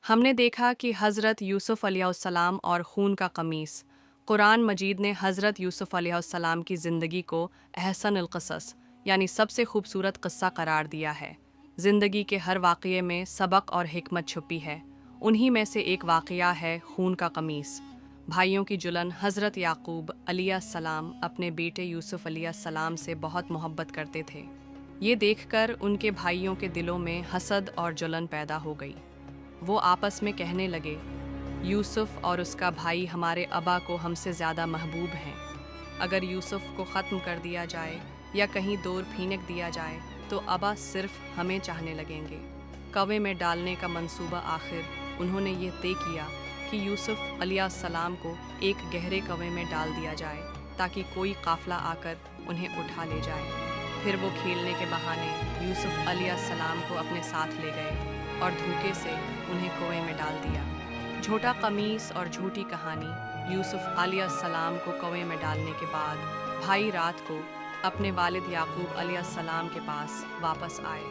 हमने देखा कि हज़रत यूसुफ़ अलैहिस्सलाम और खून का कमीस। कुरान मजीद ने हज़रत यूसुफ़ अलैहिस्सलाम की ज़िंदगी को अहसनुल क़सस यानी सबसे खूबसूरत क़स्सा करार दिया है। ज़िंदगी के हर वाक़ये में सबक और हिकमत छुपी है। उन्हीं में से एक वाक़या है खून का कमीस। भाइयों की जुलन। हज़रत याकूब अलैहिस्सलाम अपने बेटे यूसुफ़ अलैहिस्सलाम से बहुत मोहब्बत करते थे। ये देखकर उनके भाइयों के दिलों में हसद और जलन पैदा हो गई। वो आपस में कहने लगे, यूसुफ और उसका भाई हमारे अबा को हमसे ज़्यादा महबूब हैं। अगर यूसुफ को ख़त्म कर दिया जाए या कहीं दूर फेंक दिया जाए तो अबा सिर्फ हमें चाहने लगेंगे। कवे में डालने का मंसूबा। आखिर उन्होंने ये तय किया कि यूसुफ अलैहिस्सलाम को एक गहरे कवे में डाल दिया जाए ताकि कोई काफ़िला आकर उन्हें उठा ले जाए। फिर वो खेलने के बहाने यूसुफ अलैहिस्सलाम को अपने साथ ले गए और धोखे से उन्हें कुएं में डाल दिया। झूठा कमीस और झूठी कहानी। यूसुफ अलैहिस्सलाम को कुएं में डालने के बाद भाई रात को अपने वालिद याकूब अलैहिस्सलाम के पास वापस आए।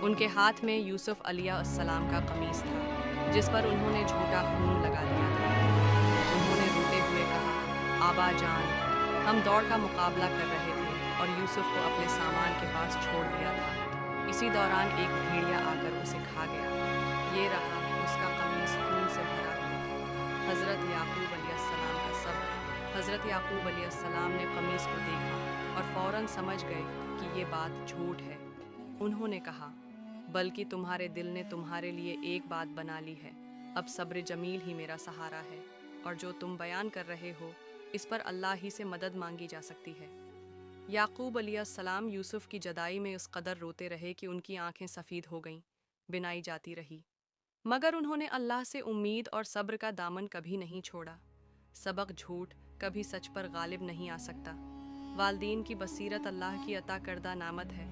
उनके हाथ में यूसुफ अलैहिस्सलाम का कमीस था जिस पर उन्होंने झूठा खून लगा दिया था। उन्होंने रोते हुए कहा, आबा जान, हम दौड़ का मुकाबला कर रहे थे और यूसुफ को अपने सामान के पास छोड़ दिया था। इसी दौरान एक भेड़िया आकर उसे खा गया। ये रहा उसका कमीज खून से भरा हुआ। हज़रत याकूब अलैहिस्सलाम का सब्र। हज़रत याकूब अलैहिस्सलाम ने कमीज को देखा और फ़ौरन समझ गए कि ये बात झूठ है। उन्होंने कहा, बल्कि तुम्हारे दिल ने तुम्हारे लिए एक बात बना ली है। अब सब्र जमील ही मेरा सहारा है और जो तुम बयान कर रहे हो इस पर अल्लाह ही से मदद मांगी जा सकती है। याकूब अलैहिस्सलाम यूसुफ की जदाई में उस कदर रोते रहे कि उनकी आंखें सफ़ेद हो गईं, बिनाई जाती रही। मगर उन्होंने अल्लाह से उम्मीद और सब्र का दामन कभी नहीं छोड़ा। सबक झूठ कभी सच पर गालिब नहीं आ सकता। वालदीन की बसीरत अल्लाह की अता करदा नामत है।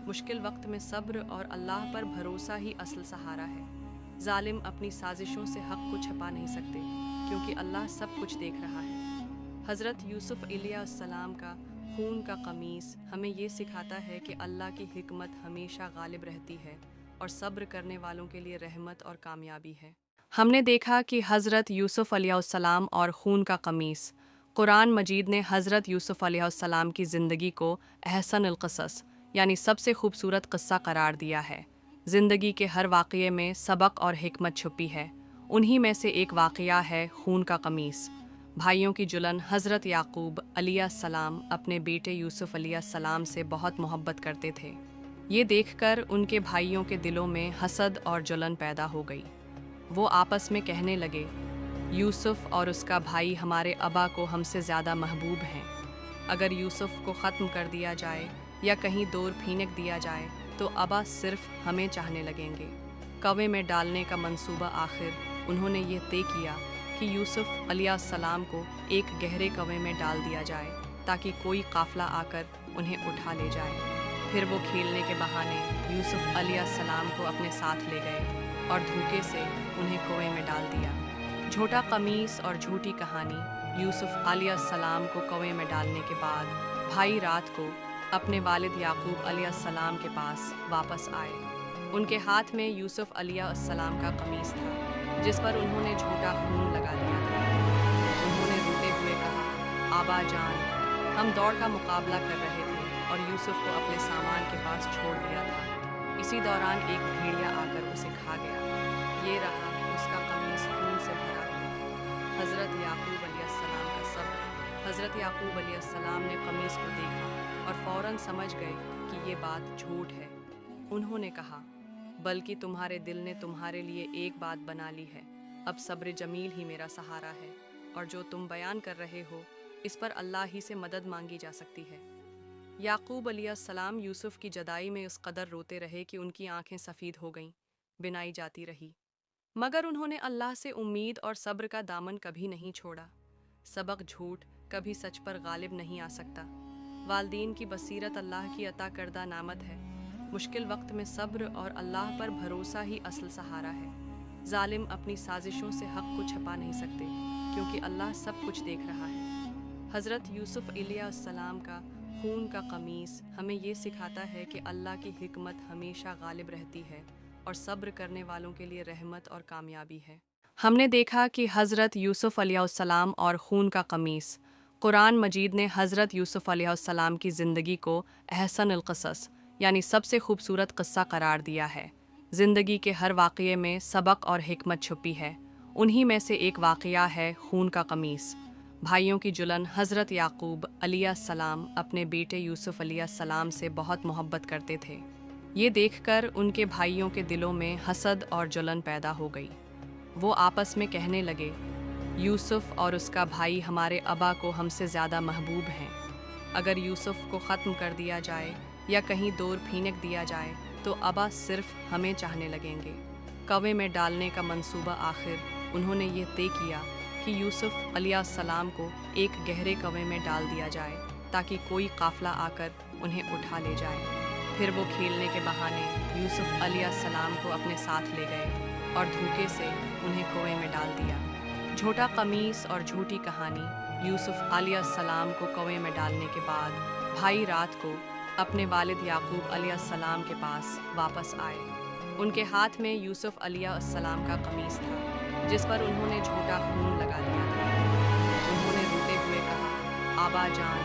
मुश्किल वक्त में सब्र और अल्लाह पर भरोसा ही असल सहारा है। जालिम अपनी साजिशों से हक़ को छुपा नहीं सकते क्योंकि अल्लाह सब कुछ देख रहा है। हज़रत यूसुफ अलैहिस्सलाम का खून का कमीस हमें ये सिखाता है कि अल्लाह की हिकमत हमेशा गालिब रहती है और सब्र करने वालों के लिए रहमत और कामयाबी है। हमने देखा कि हज़रत यूसुफ अलैहिस्सलाम और खून का कमीस। कुरान मजीद ने हज़रत यूसुफ अलैहिस्सलाम की ज़िंदगी को अहसनुल क़सस यानी सबसे खूबसूरत क़स्सा करार दिया है। ज़िंदगी के हर वाक़ये में सबक और हिकमत छुपी है। उन्हीं में से एक वाक़या है खून का कमीस। भाइयों की जुलन। हज़रत याकूब अलैहिस्सलाम अपने बेटे यूसुफ अलैहिस्सलाम से बहुत मोहब्बत करते थे। ये देखकर उनके भाइयों के दिलों में हसद और जलन पैदा हो गई। वो आपस में कहने लगे, यूसुफ और उसका भाई हमारे अबा को हमसे ज़्यादा महबूब हैं। अगर यूसुफ को ख़त्म कर दिया जाए या कहीं दूर फेंक दिया जाए तो अबा सिर्फ हमें चाहने लगेंगे। कवे में डालने का मंसूबा। आखिर उन्होंने ये तय किया कि यूसुफ अलैहिस्सलाम को एक गहरे कवे में डाल दिया जाए ताकि कोई काफ़िला आकर उन्हें उठा ले जाए। फिर वो खेलने के बहाने यूसुफ अलैहिस्सलाम को अपने साथ ले गए और धोखे से उन्हें कुएं में डाल दिया। झूठा कमीस और झूठी कहानी। यूसुफ अलैहिस्सलाम को कुएं में डालने के बाद भाई रात को अपने वालिद याकूब अलैहिस्सलाम के पास वापस आए। उनके हाथ में यूसुफ अलैहिस्सलाम का कमीस था जिस पर उन्होंने झूठा खून लगा दिया था। उन्होंने रोते हुए कहा, आबा जान, हम दौड़ का मुकाबला कर रहे थे और यूसुफ को अपने सामान के पास छोड़ दिया था। इसी दौरान एक भेड़िया आकर उसे खा गया। ये रहा उसका कमीज खून से भरा हुआ। हज़रत याकूब अलैहिस्सलाम का सब्र। हज़रत याकूब अलैहिस्सलाम ने कमीज को देखा और फ़ौरन समझ गए कि ये बात झूठ है। उन्होंने कहा, बल्कि तुम्हारे दिल ने तुम्हारे लिए एक बात बना ली है। अब सब्र जमील ही मेरा सहारा है और जो तुम बयान कर रहे हो इस पर अल्लाह ही से मदद मांगी जा सकती है। याकूब अलैहिस्सलाम यूसुफ की जदाई में उस कदर रोते रहे कि उनकी आंखें सफ़ेद हो गईं, बिनाई जाती रही। मगर उन्होंने अल्लाह से उम्मीद और सब्र का दामन कभी नहीं छोड़ा। सबक झूठ कभी सच पर गालिब नहीं आ सकता। वालदीन की बसीरत अल्लाह की अता करदा नामत है। मुश्किल वक्त में सब्र और अल्लाह पर भरोसा ही असल सहारा है। जालिम अपनी साजिशों से हक़ को छुपा नहीं सकते क्योंकि अल्लाह सब कुछ देख रहा है। हज़रत यूसुफ अलैहिस्सलाम का खून का कमीस हमें ये सिखाता है कि अल्लाह की हिकमत हमेशा गालिब रहती है और सब्र करने वालों के लिए रहमत और कामयाबी है। हमने देखा कि हज़रत यूसुफ़ अलैहिस्सलाम और खून का कमीस। कुरान मजीद ने हज़रत यूसुफ़ अलैहिस्सलाम की ज़िंदगी को अहसन क़सस यानी सबसे खूबसूरत क़स्सा करार दिया है। ज़िंदगी के हर वाक़ये में सबक और हिकमत छुपी है। उन्हीं में से एक वाक़या है खून का कमीस। भाइयों की जुलन। हज़रत याकूब अलैहिस्सलाम अपने बेटे यूसुफ़ अलैहिस्सलाम से बहुत मोहब्बत करते थे। ये देखकर उनके भाइयों के दिलों में हसद और जलन पैदा हो गई। वो आपस में कहने लगे, यूसुफ़ और उसका भाई हमारे अबा को हमसे ज़्यादा महबूब हैं। अगर यूसुफ़ को ख़त्म कर दिया जाए या कहीं दूर फेंक दिया जाए तो अबा सिर्फ हमें चाहने लगेंगे। कवे में डालने का मंसूबा। आखिर उन्होंने ये तय किया कि यूसुफ़ अलैहिस्सलाम को एक गहरे कवे में डाल दिया जाए ताकि कोई काफ़िला आकर उन्हें उठा ले जाए। फिर वो खेलने के बहाने यूसुफ़ अलैहिस्सलाम को अपने साथ ले गए और धोखे से उन्हें कुएं में डाल दिया। झूठा कमीस और झूठी कहानी। यूसुफ़ अलैहिस्सलाम को कुएं में डालने के बाद भाई रात को अपने वालिद याकूब अलैहिस्सलाम के पास वापस आए। उनके हाथ में यूसुफ़ अलैहिस्सलाम का कमीस था जिस पर उन्होंने झूठा खून लगा दिया था। उन्होंने रोते हुए कहा, आबा जान,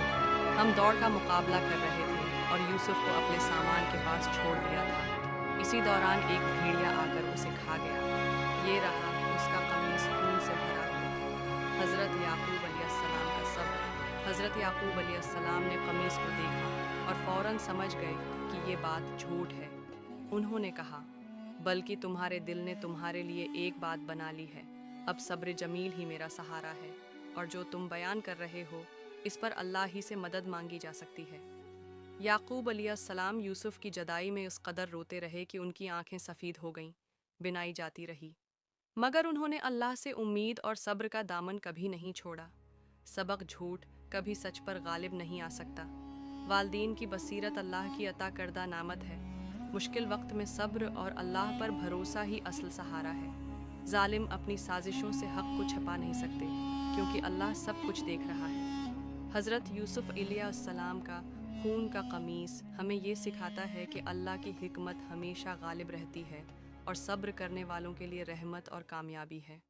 हम दौड़ का मुकाबला कर रहे थे और यूसुफ़ को अपने सामान के पास छोड़ दिया था। इसी दौरान एक भेड़िया आकर उसे खा गया। ये रहा उसका कमीज़ खून से भरा हुआ। हज़रत याकूब अलैहिस्सलाम का सब्र। हज़रत याकूब अलैहिस्सलाम ने कमीज़ को देखा और फ़ौरन समझ गए कि ये बात झूठ है। उन्होंने कहा, बल्कि तुम्हारे दिल ने तुम्हारे लिए एक बात बना ली है। अब सब्र जमील ही मेरा सहारा है और जो तुम बयान कर रहे हो इस पर अल्लाह ही से मदद मांगी जा सकती है। याकूब अलैहिस्सलाम यूसुफ़ की जदाई में उस कदर रोते रहे कि उनकी आंखें सफ़ेद हो गईं, बिनाई जाती रही। मगर उन्होंने अल्लाह से उम्मीद और सब्र का दामन कभी नहीं छोड़ा। सबक झूठ कभी सच पर गालिब नहीं आ सकता। वालदीन की बसीरत अल्लाह की अता करदा नामत है। मुश्किल वक्त में सब्र और अल्लाह पर भरोसा ही असल सहारा है। जालिम अपनी साजिशों से हक़ को छिपा नहीं सकते क्योंकि अल्लाह सब कुछ देख रहा है। हज़रत यूसुफ़ अलैहिस्सलाम का खून का कमीस हमें ये सिखाता है कि अल्लाह की हिकमत हमेशा गालिब रहती है और सब्र करने वालों के लिए रहमत और कामयाबी है।